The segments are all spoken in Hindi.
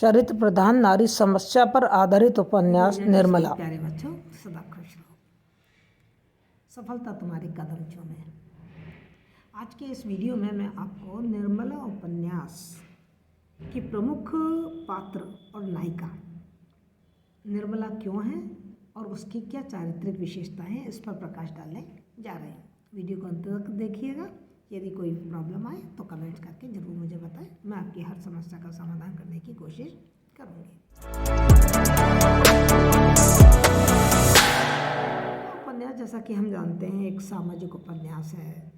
चरित्र प्रधान नारी समस्या पर आधारित उपन्यास निर्मला। प्यारे बच्चों, सदा खुश रहो, सफलता तुम्हारे कदम चूमे। आज के इस वीडियो में मैं आपको निर्मला उपन्यास की प्रमुख पात्र और नायिका निर्मला क्यों है और उसकी क्या चारित्रिक विशेषताएं हैं, इस पर प्रकाश डालने जा रहे हैं। वीडियो को अंत तक देखिएगा। यदि कोई प्रॉब्लम आए तो कमेंट करके ज़रूर मुझे बताएं। मैं आपकी हर समस्या का समाधान करने की कोशिश करूँगी। उपन्यास, जैसा कि हम जानते हैं, एक सामाजिक उपन्यास है,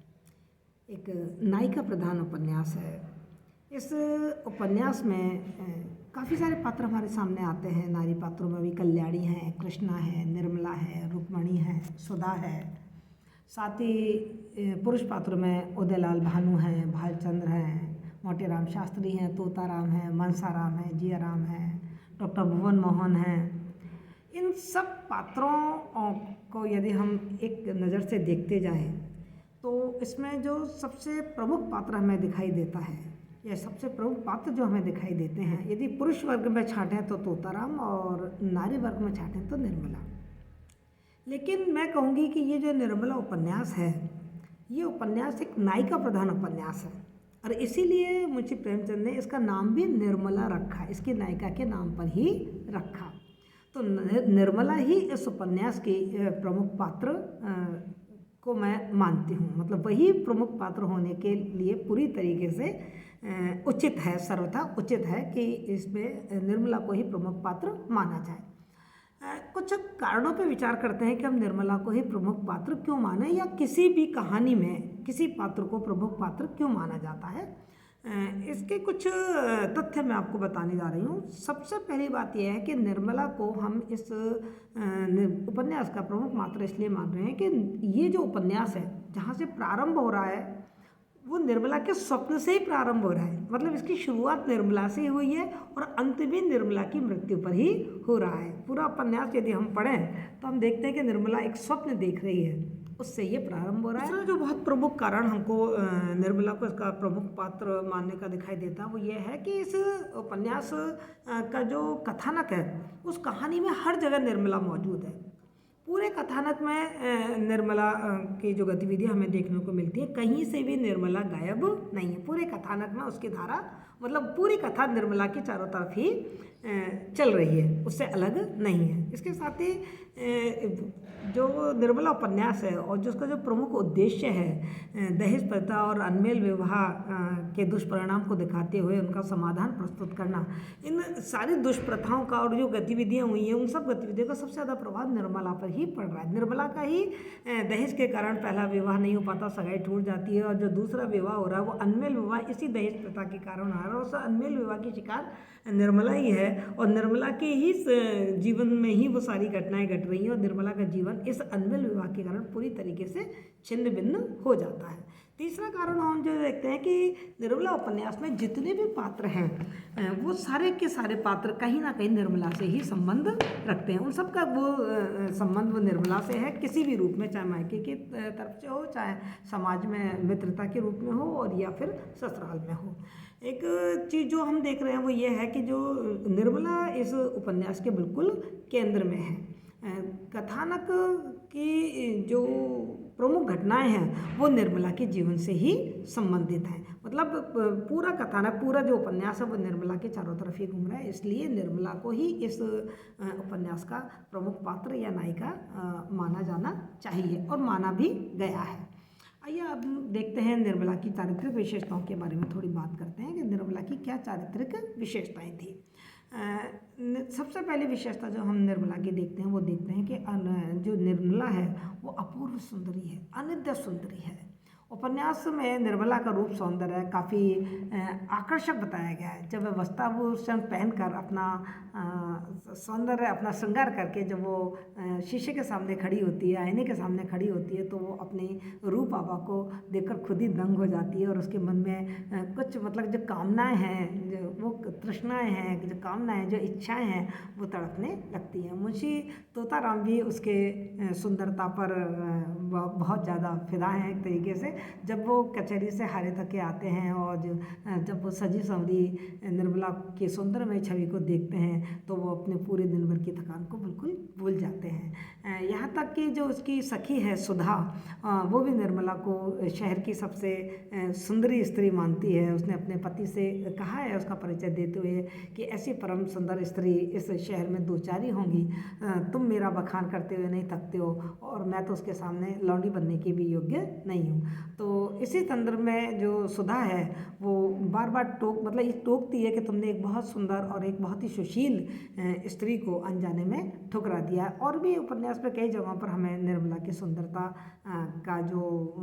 एक नायिका प्रधान उपन्यास है। इस उपन्यास में काफ़ी सारे पात्र हमारे सामने आते हैं। नारी पात्रों में भी कल्याणी है, कृष्णा है, निर्मला है, रुक्मणी है, सुधा है। साथ ही पुरुष पात्रों में उदयलाल भानु हैं, भालचंद्र हैं, मोटेराम शास्त्री हैं, तोताराम हैं, मनसाराम हैं, जियाराम हैं, डॉक्टर भुवन मोहन हैं। इन सब पात्रों को यदि हम एक नज़र से देखते जाएं तो इसमें जो सबसे प्रमुख पात्र हमें दिखाई देता है, या सबसे प्रमुख पात्र जो हमें दिखाई देते हैं, यदि पुरुष वर्ग में छाँटें तो तोताराम और नारी वर्ग में छाँटें तो निर्मला। लेकिन मैं कहूँगी कि ये जो निर्मला उपन्यास है, ये उपन्यास एक नायिका प्रधान उपन्यास है, और इसीलिए मुंशी प्रेमचंद ने इसका नाम भी निर्मला रखा, इसकी नायिका के नाम पर ही रखा। तो निर्मला ही इस उपन्यास की प्रमुख पात्र को मैं मानती हूँ। मतलब वही प्रमुख पात्र होने के लिए पूरी तरीके से उचित है, सर्वथा उचित है कि इसमें निर्मला को ही प्रमुख पात्र माना जाए। कुछ कारणों पे विचार करते हैं कि हम निर्मला को ही प्रमुख पात्र क्यों माने, या किसी भी कहानी में किसी पात्र को प्रमुख पात्र क्यों माना जाता है। इसके कुछ तथ्य मैं आपको बताने जा रही हूँ। सबसे पहली बात यह है कि निर्मला को हम इस उपन्यास का प्रमुख पात्र इसलिए मान रहे हैं कि ये जो उपन्यास है, जहाँ से प्रारंभ हो रहा है, वो निर्मला के स्वप्न से ही प्रारंभ हो रहा है। मतलब इसकी शुरुआत निर्मला से हुई है और अंत भी निर्मला की मृत्यु पर ही हो रहा है। पूरा उपन्यास यदि हम पढ़ें तो हम देखते हैं कि निर्मला एक स्वप्न देख रही है, उससे ये प्रारंभ हो रहा है। दूसरा जो बहुत प्रमुख कारण हमको निर्मला को इसका प्रमुख पात्र मानने का दिखाई देता है, वो ये है कि इस उपन्यास का जो कथानक है, उस कहानी में हर जगह निर्मला मौजूद है। पूरे कथानक में निर्मला की जो गतिविधियाँ हमें देखने को मिलती है, कहीं से भी निर्मला गायब नहीं है। पूरे कथानक में उसकी धारा, मतलब पूरी कथा निर्मला की चारों तरफ ही चल रही है, उससे अलग नहीं है। इसके साथ ही जो निर्मला उपन्यास है और जो उसका जो प्रमुख उद्देश्य है, दहेज प्रथा और अनमेल विवाह के दुष्परिणाम को दिखाते हुए उनका समाधान प्रस्तुत करना, इन सारी दुष्प्रथाओं का और जो गतिविधियाँ हुई हैं, उन सब गतिविधियों का सबसे ज़्यादा प्रभाव निर्मला पर ही पड़ रहा है। निर्मला का ही दहेज के कारण पहला विवाह नहीं हो पाता, सगाई टूट जाती है, और जो दूसरा विवाह हो रहा है वो अनमेल विवाह इसी दहेज प्रथा के कारण आ रहा है। और उस अनमेल विवाह की शिकार निर्मला ही है, और निर्मला के ही जीवन में ही वो सारी घटनाएं घट रही हैं, और निर्मला का जीवन इस अनमेल विवाह के कारण पूरी तरीके से छिन्न भिन्न हो जाता है। तीसरा कारण हम जो देखते हैं कि निर्मला उपन्यास में जितने भी पात्र हैं, वो सारे के सारे पात्र कहीं ना कहीं निर्मला से ही संबंध रखते हैं। उन सबका वो संबंध वो निर्मला से है, किसी भी रूप में, चाहे मायके की तरफ से हो, चाहे समाज में मित्रता के रूप में हो, और या फिर ससुराल में हो। एक चीज़ जो हम देख रहे हैं वो ये है कि जो निर्मला इस उपन्यास के बिल्कुल केंद्र में है। कथानक की जो प्रमुख घटनाएं हैं वो निर्मला के जीवन से ही संबंधित हैं। मतलब पूरा कथानक, पूरा जो उपन्यास है वो निर्मला के चारों तरफ ही घूम रहा है। इसलिए निर्मला को ही इस उपन्यास का प्रमुख पात्र या नायिका माना जाना चाहिए, और माना भी गया है। आइए अब देखते हैं निर्मला की चारित्रिक विशेषताओं के बारे में थोड़ी बात करते हैं कि निर्मला की क्या चारित्रिक विशेषताएं थी। सबसे पहली विशेषता जो हम निर्मला की देखते हैं वो देखते हैं कि जो निर्मला है वो अपूर्व सुंदरी है, अनिद्य सुंदरी है। उपन्यास में निर्मला का रूप सौंदर्य काफ़ी आकर्षक बताया गया है। जब वह वस्त्राभूषण पहनकर अपना सौंदर्य, अपना श्रृंगार करके जब वो शीशे के सामने खड़ी होती है, आईने के सामने खड़ी होती है, तो वो अपने रूप आभा को देखकर खुद ही दंग हो जाती है, और उसके मन में कुछ, मतलब जो कामनाएं हैं, जो वो तृष्णाएं हैं, जो कामनाएं हैं, जो इच्छाएं हैं, वो तड़पने लगती हैं। मुंशी तोताराम भी उसके सुंदरता पर बहुत ज़्यादा फिदा हैं एक तरीके से, जब वो कचहरी से हारे थक के आते हैं और जब वो सजी संवरी निर्मला की सुंदरमय छवि को देखते हैं तो वो अपने पूरे दिन भर की थकान को बिल्कुल भूल जाते हैं। यहाँ तक कि जो उसकी सखी है सुधा, वो भी निर्मला को शहर की सबसे सुंदरी स्त्री मानती है। उसने अपने पति से कहा है उसका परिचय देते हुए कि ऐसी परम सुंदर स्त्री इस शहर में दो चार ही होंगी, तुम मेरा बखान करते हुए नहीं थकते हो और मैं तो उसके सामने लौंडी बनने की भी योग्य नहीं हूँ। तो इसी संदर्भ में जो सुधा है वो बार बार टोकती है कि तुमने एक बहुत सुंदर और एक बहुत ही सुशील स्त्री को अनजाने में ठुकरा दिया। और भी उपन्यास में कई जगहों पर हमें निर्मला की सुंदरता का जो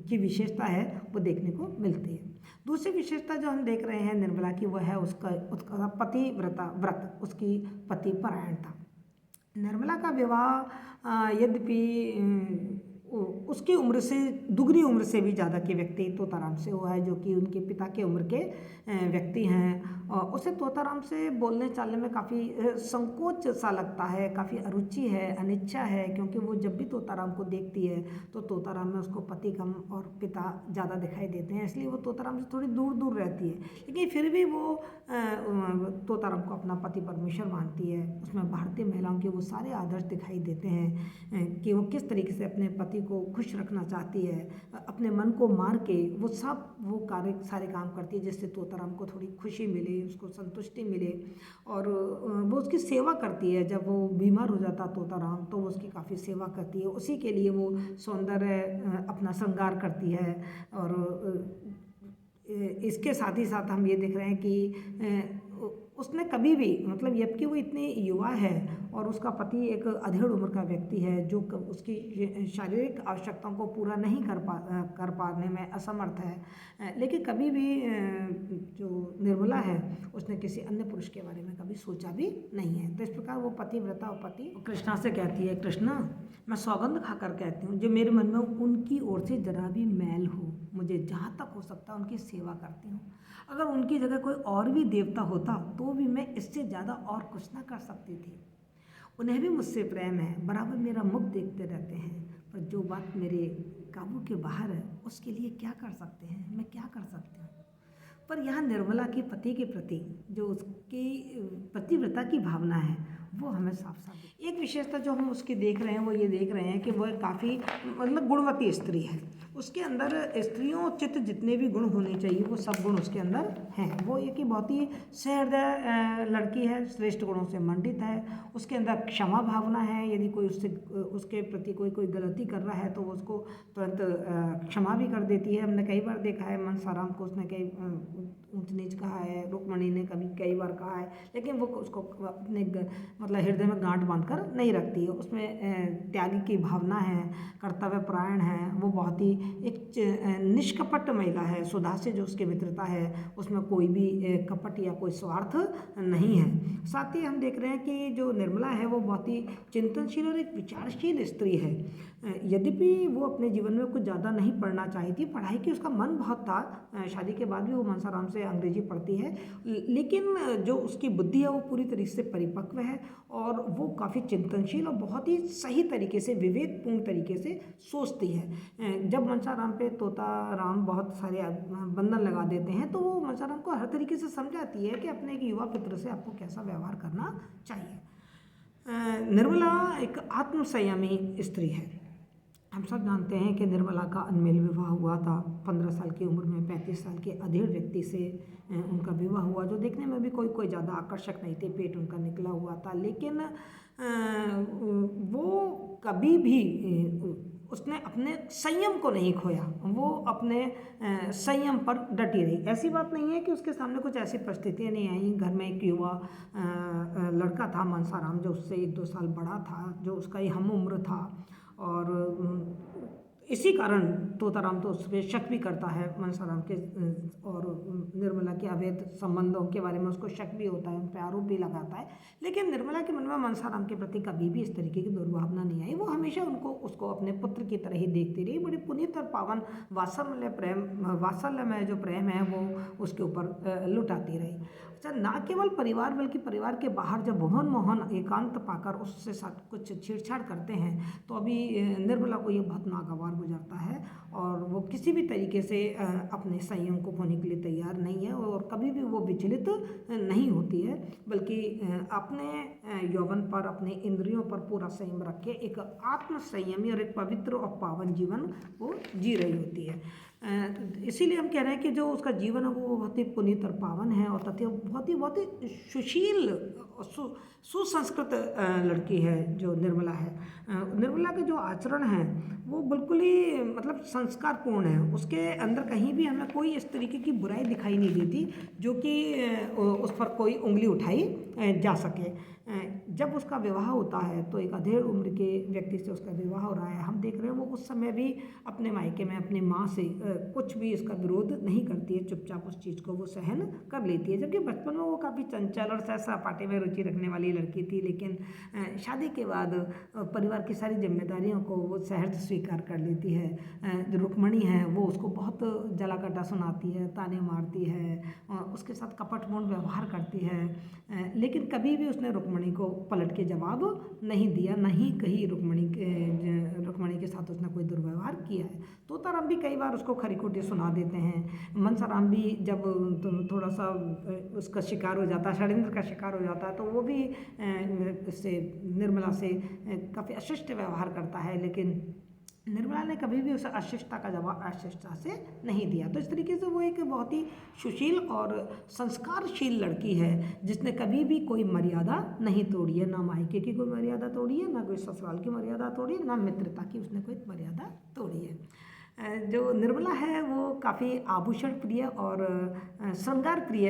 की विशेषता है वो देखने को मिलती है। दूसरी विशेषता जो हम देख रहे हैं निर्मला की वो है उसका पतिव्रता व्रत, उसकी पति परायणता। निर्मला का विवाह यद्यपि उसकी उम्र से दुगनी उम्र से भी ज़्यादा के व्यक्ति तोताराम से हुआ है, जो कि उनके पिता के उम्र के व्यक्ति हैं। उसे तोताराम से बोलने चालने में काफ़ी संकोच सा लगता है, काफ़ी अरुचि है, अनिच्छा है, क्योंकि वो जब भी तोताराम को देखती है तो तोताराम में उसको पति कम और पिता ज़्यादा दिखाई देते हैं, इसलिए वो तोताराम से थोड़ी दूर दूर रहती है। लेकिन फिर भी वो तोताराम को अपना पति परमेश्वर मानती है। उसमें भारतीय महिलाओं के वो सारे आदर्श दिखाई देते हैं कि वो किस तरीके से अपने पति को खुश रखना चाहती है, अपने मन को मार के वो सारे काम करती है जिससे तोताराम को थोड़ी खुशी मिले, उसको संतुष्टि मिले। और वो उसकी सेवा करती है। जब वो बीमार हो जाता तोताराम तो वो उसकी काफ़ी सेवा करती है, उसी के लिए वो सौंदर्य अपना श्रृंगार करती है। और इसके साथ ही साथ हम ये देख रहे हैं कि उसने कभी भी जबकि वो इतनी युवा है और उसका पति एक अधेड़ उम्र का व्यक्ति है जो उसकी शारीरिक आवश्यकताओं को पूरा नहीं कर पाने में असमर्थ है, लेकिन कभी भी जो निर्मला है उसने किसी अन्य पुरुष के बारे में कभी सोचा भी नहीं है। तो इस प्रकार वो पतिव्रता और पति कृष्णा से कहती है, कृष्णा मैं सौगंध खाकर कहती हूँ जो मेरे मन में उनकी ओर से जरा भी मैल हो, मुझे जहाँ तक हो सकता है उनकी सेवा करती हूँ। अगर उनकी जगह कोई और भी देवता होता तो भी मैं इससे ज़्यादा और कुछ ना कर सकती थी। उन्हें भी मुझसे प्रेम है, बराबर मेरा मुख देखते रहते हैं, पर जो बात मेरे काबू के बाहर है उसके लिए क्या कर सकते हैं, मैं क्या कर सकती हूँ। पर यहाँ निर्मला के पति के प्रति जो उसकी पतिव्रता की भावना है वो हमें साफ साफ एक विशेषता जो हम उसकी देख रहे हैं वो ये देख रहे हैं कि वह काफ़ी गुणवती स्त्री है। उसके अंदर स्त्रियों चित्त जितने भी गुण होने चाहिए वो सब गुण उसके अंदर हैं। वो एक ही बहुत ही सहृदय लड़की है, श्रेष्ठ गुणों से मंडित है। उसके अंदर क्षमा भावना है, यदि कोई उसके प्रति कोई गलती कर रहा है तो वो उसको तुरंत क्षमा भी कर देती है। हमने कई बार देखा है मनसाराम को उसने कई ऊंच नीच कहा है, रुक्मणी ने कई बार कहा है, लेकिन वो उसको अपने हृदय में गांठ बांधकर नहीं रखती है। उसमें त्यागी की भावना है, कर्तव्य परायण है, वो बहुत ही एक निष्कपट महिला है। सुधा से जो उसकी मित्रता है उसमें कोई भी कपट या कोई स्वार्थ नहीं है। साथ ही हम देख रहे हैं कि जो निर्मला है वो बहुत ही चिंतनशील और एक विचारशील स्त्री है। यद्यपि वो अपने जीवन में कुछ ज़्यादा नहीं पढ़ना चाही थी, पढ़ाई की उसका मन बहुत था, शादी के बाद भी वो मनसाराम से अंग्रेजी पढ़ती है, लेकिन जो उसकी बुद्धि है वो पूरी तरीके से परिपक्व है और वो काफ़ी चिंतनशील और बहुत ही सही तरीके से विवेकपूर्ण तरीके से सोचती है। जब मनसाराम पे तोताराम बहुत सारे बंधन लगा देते हैं तो वो मनसाराम को हर तरीके से समझाती है कि अपने एक युवा पुत्र से आपको कैसा व्यवहार करना चाहिए। निर्मला एक आत्मसंयमी स्त्री है। हम सब जानते हैं कि निर्मला का अनमेल विवाह हुआ था 15 साल की उम्र में 35 साल के अधेड़ व्यक्ति से उनका विवाह हुआ, जो देखने में भी कोई ज़्यादा आकर्षक नहीं थे, पेट उनका निकला हुआ था, लेकिन वो कभी भी उसने अपने संयम को नहीं खोया। वो अपने संयम पर डटी रही। ऐसी बात नहीं है कि उसके सामने कुछ ऐसी परिस्थितियाँ नहीं आई। घर में एक युवा लड़का था मनसाराम जो उससे 1-2 साल बड़ा था, जो उसका ही हम उम्र था, और इसी कारण तोताराम तो उस पर शक भी करता है मनसाराम के और निर्मला के अवैध संबंधों के बारे में उसको शक भी होता है, उन पर आरोप भी लगाता है। लेकिन निर्मला के मन में मनसाराम के प्रति कभी भी इस तरीके की दुर्भावना नहीं आई। वो हमेशा उसको अपने पुत्र की तरह ही देखती रही। बड़ी पुनीत और पावन वात्सल्य में जो प्रेम है वो उसके ऊपर लुटाती रही। अच्छा, ना केवल परिवार बल्कि परिवार के बाहर जब भुवन मोहन एकांत पाकर उससे साथ कुछ छेड़छाड़ करते हैं तो अभी निर्मला को ये बहुत नागवार गुजरता है और वो किसी भी तरीके से अपने संयम को खोने के लिए तैयार नहीं है और कभी भी वो विचलित नहीं होती है, बल्कि अपने यौवन पर, अपने इंद्रियों पर पूरा संयम रख के एक आत्म संयमी और एक पवित्र और पावन जीवन वो जी रही होती है। इसीलिए हम कह रहे हैं कि जो उसका जीवन है वो बहुत ही पुनीत और पावन है और तथा बहुत ही सुशील और सुसंस्कृत लड़की है जो निर्मला है। निर्मला के जो आचरण है वो बिल्कुल ही मतलब संस्कारपूर्ण है। उसके अंदर कहीं भी हमें कोई इस तरीके की बुराई दिखाई नहीं देती जो कि उस पर कोई उंगली उठाई जा सके। जब उसका विवाह होता है तो एक अधेड़ उम्र के व्यक्ति से उसका विवाह हो रहा है। हम देख रहे हैं वो उस समय भी अपने मायके में अपनी माँ से कुछ भी इसका विरोध नहीं करती है, चुपचाप उस चीज़ को वो सहन कर लेती है। जबकि बचपन में वो काफ़ी चंचल और सह सपाटे में रुचि रखने वाली लड़की थी, लेकिन शादी के बाद परिवार की सारी जिम्मेदारियों को वो सहर्ष स्वीकार कर लेती है। जो रुक्मणी है वो उसको बहुत जलाकटा सुनाती है, ताने मारती है, उसके साथ कपटपूर्ण व्यवहार करती है, लेकिन कभी भी उसने रुक्मणी को पलट के जवाब नहीं दिया, नहीं कहीं रुक्मणी के साथ उसने कोई दुर्व्यवहार किया है। तोताराम भी कई बार उसको खरी खोटी सुना देते हैं। मनसाराम भी जब थोड़ा सा उसका शिकार हो जाता है, षड्यंत्र का शिकार हो जाता है, तो वो भी इससे निर्मला से काफ़ी अशिष्ट व्यवहार करता है, लेकिन निर्मला ने कभी भी उसे अशिष्टता का जवाब अशिष्टता से नहीं दिया। तो इस तरीके से वो एक बहुत ही सुशील और संस्कारशील लड़की है जिसने कभी भी कोई मर्यादा नहीं तोड़ी है, ना मायके की कोई मर्यादा तोड़ी है, ना कोई ससुराल की मर्यादा तोड़ी है, ना मित्रता की उसने कोई मर्यादा तोड़ी है। जो निर्मला है वो काफ़ी आभूषण प्रिय और श्रृंगार प्रिय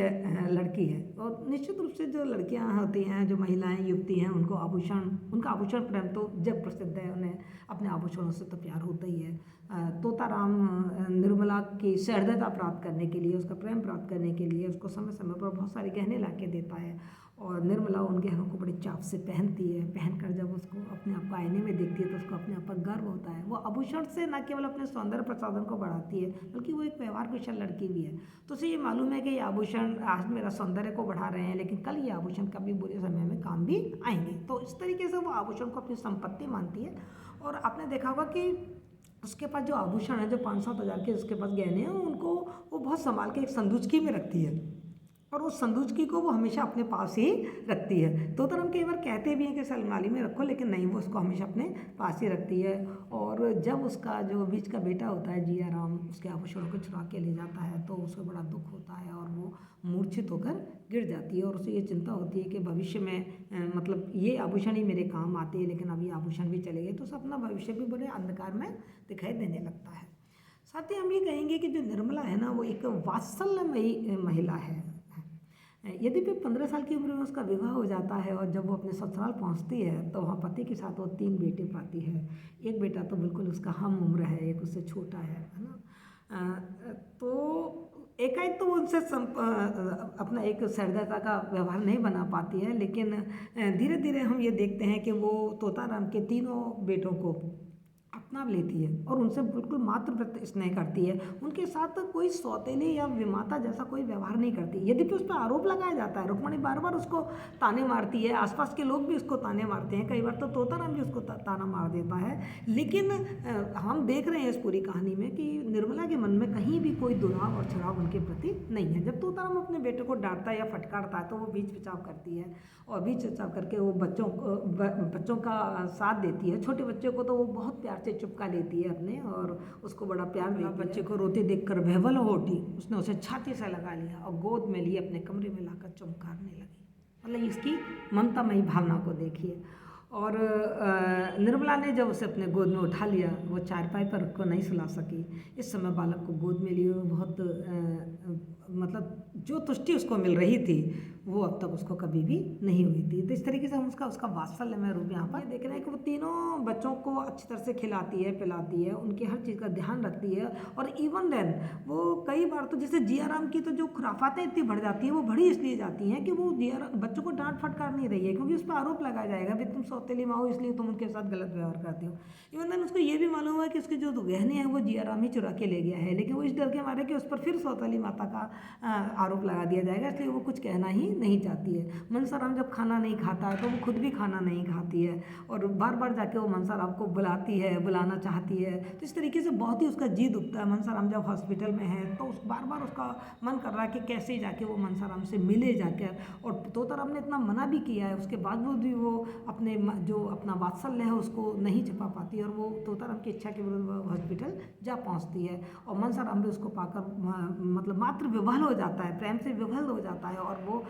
लड़की है और निश्चित रूप से जो लड़कियां होती हैं, जो महिलाएं युवती हैं, उनका आभूषण प्रेम तो जग प्रसिद्ध है। उन्हें अपने आभूषणों से तो प्यार होता ही है। तोताराम निर्मला की सहृदयता प्राप्त करने के लिए, उसका प्रेम प्राप्त करने के लिए उसको समय समय पर बहुत सारे गहने ला के देता है और निर्मला उन गहनों को बड़ी चाव से पहनती है। पहनकर जब उसको अपने आप को आईने में देखती है तो उसको अपने आप पर गर्व होता है। वो आभूषण से न केवल अपने सौंदर्य प्रसाधन को बढ़ाती है, बल्कि वो एक व्यवहार कुशल लड़की भी है। तो उसे ये मालूम है कि ये आभूषण आज मेरा सौंदर्य को बढ़ा रहे हैं, लेकिन कल ये आभूषण कभी बुरे समय में काम भी आएंगे। तो इस तरीके से वो आभूषण को अपनी संपत्ति मानती है। और आपने देखा होगा कि उसके पास जो आभूषण है, जो 5-7 हज़ार के उसके पास गहने हैं, उनको वो बहुत संभाल के एक संदूचकी में रखती है और उस संदूचकी को वो हमेशा अपने पास ही रखती है। तोताराम कई बार कहते भी हैं कि अलमारी में रखो, लेकिन नहीं, वो उसको हमेशा अपने पास ही रखती है। और जब उसका जो बीच का बेटा होता है जिया राम, उसके आभूषणों को चुरा के ले जाता है तो उसे बड़ा दुख होता है और वो मूर्छित होकर गिर जाती है और उसे ये चिंता होती है कि भविष्य में मतलब ये आभूषण ही मेरे काम आते हैं, लेकिन अब ये आभूषण भी चले गए, तो उसे अपना भविष्य भी बड़े अंधकार में दिखाई देने लगता है। साथ ही हम ये कहेंगे कि जो निर्मला है ना, वो एक वात्सल्यमयी महिला है। यद्यपि 15 साल की उम्र में उसका विवाह हो जाता है और जब वो अपने ससुराल पहुंचती है तो वहाँ पति के साथ वो 3 बेटे पाती है। एक बेटा तो बिल्कुल उसका हम उम्र है, एक उससे छोटा है ना। तो एकाएक तो वो उनसे अपना एक सहृदयता का व्यवहार नहीं बना पाती है, लेकिन धीरे धीरे हम ये देखते हैं कि वो तोताराम के 3 बेटों को अपना लेती है और उनसे बिल्कुल मातृवत स्नेह करती है। उनके साथ कोई सौतेली या विमाता जैसा कोई व्यवहार नहीं करती। यद्यपि उस पर आरोप लगाया जाता है, रुक्मणी बार बार उसको ताने मारती है, आसपास के लोग भी उसको ताने मारते हैं, कई बार तो तोताराम भी उसको ताना मार देता है, लेकिन हम देख रहे हैं इस पूरी कहानी में कि निर्मला के मन में कहीं भी कोई दुराव और चिड़ाव उनके प्रति नहीं है। जब तोताराम अपने बेटे को डांटता है या फटकारता है तो वो बीच बचाव करती है और बीच बचाव करके वो बच्चों का साथ देती है। छोटे बच्चे को तो वो बहुत प्यार से चुपका लेती है अपने और उसको बड़ा प्यार देती है। बच्चे को रोते देखकर बेवल हो उठी, उसने उसे छाती से लगा लिया और गोद में लिए अपने कमरे में लाकर चमकारने लगी। मतलब इसकी ममतामयी भावना को देखिए। और निर्मला ने जब उसे अपने गोद में उठा लिया, वो चारपाई पर उसको नहीं सुला सकी। इस समय बालक को गोद में लिए बहुत मतलब जो तुष्टि उसको मिल रही थी वो अब तक उसको कभी भी नहीं हुई थी। तो इस तरीके से हम उसका वात्सल्यमय रूप यहाँ पर देख रहे हैं कि वो तीनों बच्चों को अच्छी तरह से खिलाती है, पिलाती है, उनकी हर चीज़ का ध्यान रखती है। और इवन देन वो कई बार तो जैसे जिया राम की तो जो खुराफातें इतनी बढ़ जाती हैं, वो बढ़ी इसलिए जाती हैं कि वो बच्चों को डांट फटकार नहीं रही है, क्योंकि उस पर आरोप लगाया जाएगा भाई तुम सौतेली माँ हो इसलिए तुम उनके साथ गलत व्यवहार करते हो। इवन देन उसको ये भी मालूम है कि उसके जो गहने हैं वो जिया राम ही चुरा के ले गया है, लेकिन वो इस डर के मारे कि उस पर फिर सौतेली माता का आरोप लगा दिया जाएगा, इसलिए वो कुछ कहना ही नहीं चाहती है। मनसाराम जब खाना नहीं खाता है तो वो खुद भी खाना नहीं खाती है और बार बार जाके वो मनसाराम को बुलाना चाहती है। तो इस तरीके से बहुत ही उसका जिद उठता है। मनसाराम जब हॉस्पिटल में है तो उस बार बार उसका मन कर रहा है कि कैसे जाके वो मनसाराम से मिले जाकर, और तोताराम ने इतना मना भी किया है, उसके बावजूद भी वो अपने जो अपना वात्सल्य है उसको नहीं छिपा पाती और वो तोताराम की इच्छा के विरुद्ध हॉस्पिटल जा पहुंचती है और मनसाराम भी उसको पाकर मतलब मात्र विवल हो जाता है, प्रेम से विवल हो जाता है और वो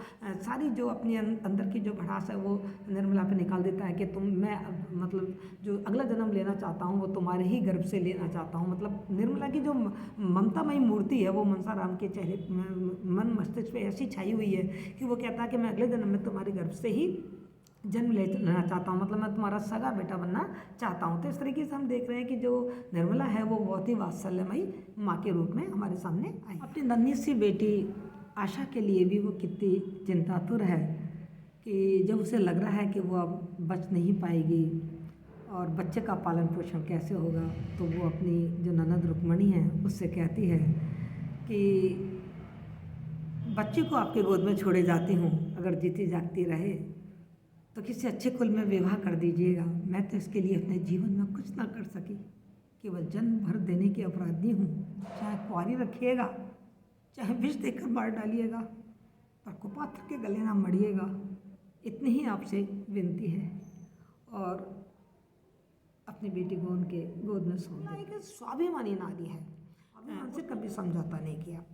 सारी जो अपनी अंदर की जो भड़ास है वो निर्मला पे निकाल देता है कि मैं मतलब जो अगला जन्म लेना चाहता हूँ वो तुम्हारे ही गर्भ से लेना चाहता हूँ। मतलब निर्मला की जो ममतामयी मूर्ति है वो मनसाराम के चेहरे मन मस्तिष्क पे ऐसी छाई हुई है कि वो कहता है कि मैं अगले जन्म में तुम्हारे गर्भ से ही जन्म लेना चाहता हूँ, मतलब मैं तुम्हारा सगा बेटा बनना चाहता हूँ। तो इस तरीके से हम देख रहे हैं कि जो निर्मला है वो बहुत ही वात्सल्यमयी माँ के रूप में हमारे सामने आई। अपनी नन्ही सी बेटी आशा के लिए भी वो कितनी चिंतातुर है कि जब उसे लग रहा है कि वो अब बच नहीं पाएगी और बच्चे का पालन पोषण कैसे होगा, तो वो अपनी जो ननद रुक्मणी है उससे कहती है कि बच्चे को आपके गोद में छोड़े जाती हूँ, अगर जीती जागती रहे तो किसी अच्छे कुल में विवाह कर दीजिएगा। मैं तो इसके लिए अपने जीवन में कुछ ना कर सकी, केवल जन्म भर देने की अपराधी हूँ। चाहे कुंवारी रखिएगा, चाहे विष देकर मार डालिएगा, पर कुपात्र के गले ना मरिएगा, इतनी ही आपसे विनती है। और अपनी बेटी को उनके गोद में सौंप दिया। एक स्वाभिमानी नारी है, उनसे कभी समझौता नहीं किया।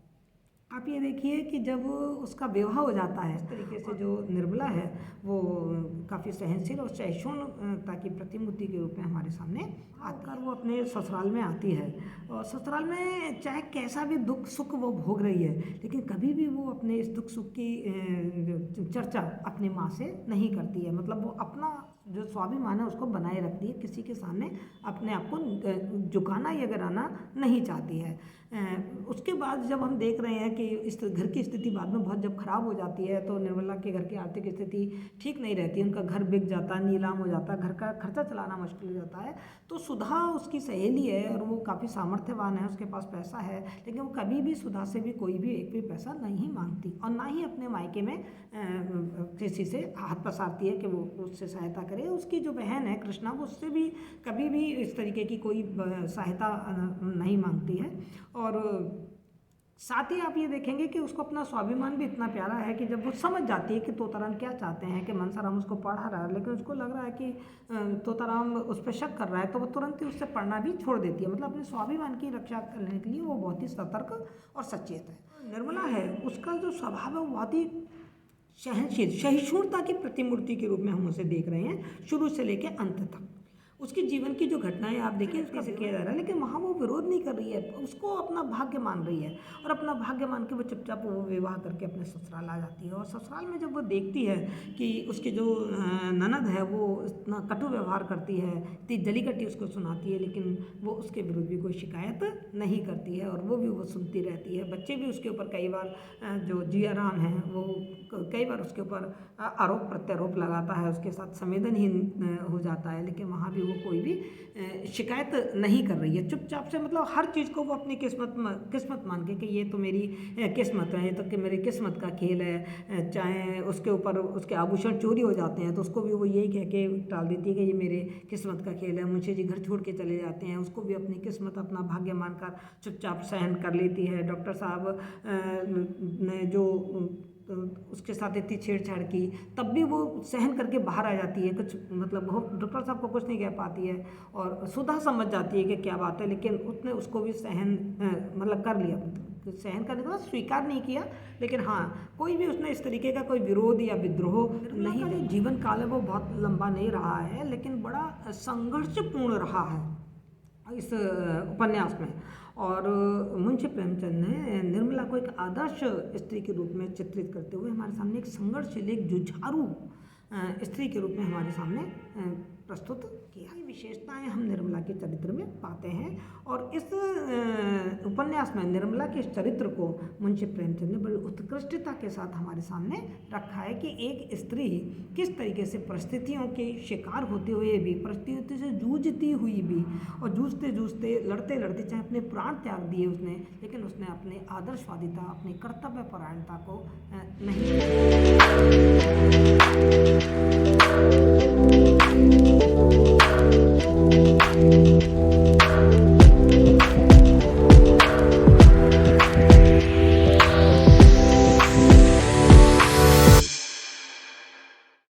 आप ये देखिए कि जब उसका विवाह हो जाता है, इस तरीके से जो निर्मला है वो काफ़ी सहनशील और सहिष्णुता की प्रतिमूर्ति के रूप में हमारे सामने आकर वो अपने ससुराल में आती है और ससुराल में चाहे कैसा भी दुख सुख वो भोग रही है, लेकिन कभी भी वो अपने इस दुख सुख की चर्चा अपनी माँ से नहीं करती है। मतलब वो अपना जो स्वाभिमान है उसको बनाए रखती है, किसी के सामने अपने आप को झुकाना या गिराना नहीं चाहती है। उसके बाद जब हम देख रहे हैं कि इस घर की स्थिति बाद में बहुत जब खराब हो जाती है तो निर्मला के घर की आर्थिक स्थिति ठीक नहीं रहती, उनका घर बिक जाता है, नीलाम हो जाता है, घर का खर्चा चलाना मुश्किल हो जाता है। तो सुधा उसकी सहेली है और वो काफ़ी सामर्थ्यवान है, उसके पास पैसा है, लेकिन वो कभी भी सुधा से भी कोई भी एक भी पैसा नहीं मांगती और ना ही अपने मायके में किसी से हाथ पसारती है कि वो उससे सहायता करे। उसकी जो बहन है कृष्णा, वो उससे भी कभी भी इस तरीके की कोई सहायता नहीं मांगती है। और साथ ही आप ये देखेंगे कि उसको अपना स्वाभिमान भी इतना प्यारा है कि जब वो समझ जाती है कि तोताराम क्या चाहते हैं, कि मनसाराम उसको पढ़ा रहा है लेकिन उसको लग रहा है कि तोताराम उस पर शक कर रहा है, तो वो तुरंत ही उससे पढ़ना भी छोड़ देती है। मतलब अपने स्वाभिमान की रक्षा करने के लिए वो बहुत ही सतर्क और सचेत है। निर्मला है, उसका जो स्वभाव है वो बहुत ही सहनशील, सहिष्णुता की प्रतिमूर्ति के रूप में हम उसे देख रहे हैं शुरू से लेकर अंत तक। उसके जीवन की जो घटनाएं आप देखिए कैसे किया जा रहा है, लेकिन वहाँ वो विरोध नहीं कर रही है, उसको अपना भाग्य मान रही है और अपना भाग्य मान के वो चुपचाप वो विवाह करके अपने ससुराल आ जाती है। और ससुराल में जब वो देखती है कि उसकी जो ननद है वो इतना कटु व्यवहार करती है, इतनी जलीकट्टी उसको सुनाती है, लेकिन वो उसके विरुद्ध भी कोई शिकायत नहीं करती है और वो भी वो सुनती रहती है। बच्चे भी उसके ऊपर कई बार जो जिया राम है वो कई बार उसके ऊपर आरोप प्रत्यारोप लगाता है, उसके साथ संवेदनहीन हो जाता है, लेकिन वहाँ भी कोई भी शिकायत नहीं कर रही है, चुपचाप से। मतलब हर चीज़ को वो अपनी किस्मत मान के कि ये तो मेरी किस्मत है, ये तो कि मेरी किस्मत का खेल है। चाहे उसके ऊपर उसके आभूषण चोरी हो जाते हैं तो उसको भी वो यही कह के टाल देती है कि ये मेरे किस्मत का खेल है। मुंशी जी घर छोड़ के चले जाते हैं, उसको भी अपनी किस्मत अपना भाग्य मानकर चुपचाप सहन कर लेती है। डॉक्टर साहब ने जो उसके साथ इतनी छेड़छाड़ की तब भी वो सहन करके बाहर आ जाती है, कुछ मतलब बहुत डॉक्टर साहब को कुछ नहीं कह पाती है और सुधा समझ जाती है कि क्या बात है, लेकिन उसने उसको भी सहन मतलब कर लिया। सहन करने के बाद स्वीकार नहीं किया, लेकिन हाँ कोई भी उसने इस तरीके का कोई विरोध या विद्रोह नहीं। जो जीवन काल है वो बहुत लंबा नहीं रहा है, लेकिन बड़ा संघर्षपूर्ण रहा है इस उपन्यास में। और मुंशी प्रेमचंद ने निर्मला को एक आदर्श स्त्री के रूप में चित्रित करते हुए हमारे सामने एक संघर्षशील, एक जुझारू स्त्री के रूप में हमारे सामने प्रस्तुत किया। ये विशेषताएं हम निर्मला के चरित्र में पाते हैं और इस उपन्यास में निर्मला के इस चरित्र को मुंशी प्रेमचंद ने बड़ी उत्कृष्टता के साथ हमारे सामने रखा है कि एक स्त्री किस तरीके से परिस्थितियों के शिकार होते हुए भी, परिस्थितियों से जूझती हुई भी और जूझते जूझते लड़ते लड़ते चाहे अपने प्राण त्याग दिए उसने, लेकिन उसने अपने आदर्शवादिता, अपनी कर्तव्य परायणता को नहीं